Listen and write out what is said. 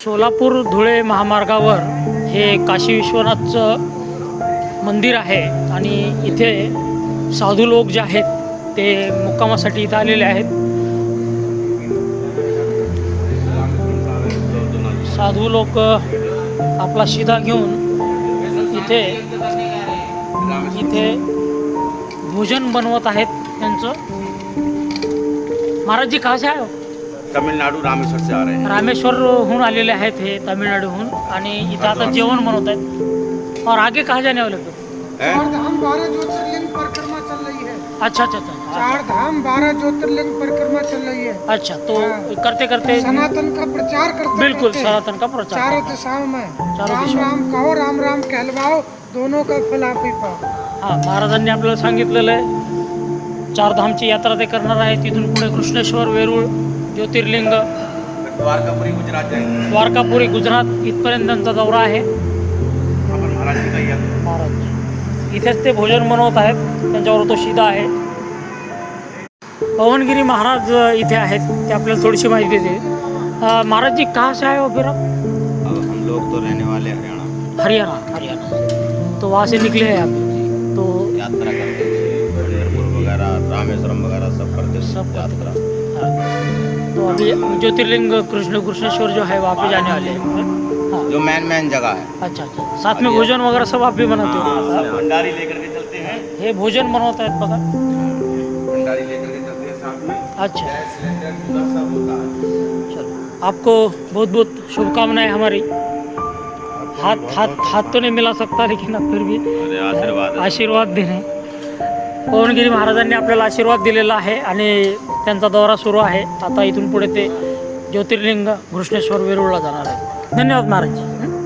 सोलापूर धुळे महामार्गावर हे काशी विश्वनाथचं मंदिर आहे आणि इथे साधू लोक जे आहेत ते मुक्कामासाठी इथं आलेले आहेत। साधू लोक आपला शिदा घेऊन इथे भोजन बनवत आहेत त्यांचं। महाराज जी कहाँ से आए हो? तमिलनाडु रामेश्वर से आ रहे हैं। रामेश्वरहून आलेले आहेत हे तमिळनाडूहून आणि इथं आता जेवण बनवत आहेत। और आगे कहाँ जाने वाले? चार धाम 12 ज्योतिर्लिंग परिक्रमा चल रही है। अच्छा। चार धाम 12 ज्योतिर्लिंग परिक्रमा चल रही है। अच्छा, तो करते करते सनातन का प्रचार करते बिल्कुल करते सनातन का प्रचार चारों दिशाओं में चारों राम दिशाओं। राम कहो, राम राम कहलवाओ, दोनों का फल आप ही पाओ। हां, महाराजांनी आपल्याला सांगितलेलं आहे चारधामची यात्रा ते करणार आहे। तिथून पुढे कृष्णेश्वर, वेरूळ ज्योतिर्लिंग, द्वारकापुरी गुजरात जाएंगे। द्वारकापुरी गुजरात इथपर्यंत त्यांचा दौरा आहे। महाराज जी का ही है। महाराज इथेच ते भोजन बनवत आहेत, त्यांच्यावर तो शिदा आहे। पवनगिरी महाराज इथे आहेत, ते आपल्याला थोडीशी माहिती देते। महाराज जी कहाँ से आए हो फिर आप? हम लोग तो रहने वाले हरियाणा। हरियाणा तो वहाँ से निकले हैं आप? तो यात्रा करते हैं, पंढरपुर वगैरह, रामेश्वरम वगैरह सब करते हैं, सब यात्रा। तो अभी ज्योतिर्लिंग कृष्णेश्वर जो है वहाँ पे जाने वाले हैं। हाँ, जो मेन जगह है। अच्छा। साथ में भोजन वगैरह सब आप भी बनाते हो? भंडारी लेकर के चलते हैं। हे भोजन बनवत आहेत बघा। भंडारी लेकर के चलते हैं साथ में। अच्छा, सिलेंडर चूल्हा सब होता है। चलो आपको बहुत बहुत शुभकामनाएं हमारी। हाथ तो नहीं मिला सकता, लेकिन अब फिर भी आशीर्वाद देणे। पवनगिरी महाराजांनी आपल्याला आशीर्वाद दिलेला आहे आणि त्यांचा दौरा सुरू आहे। आता इथून पुढे ते ज्योतिर्लिंग, घृष्णेश्वर, वेरूळला जाणार आहे। धन्यवाद महाराज।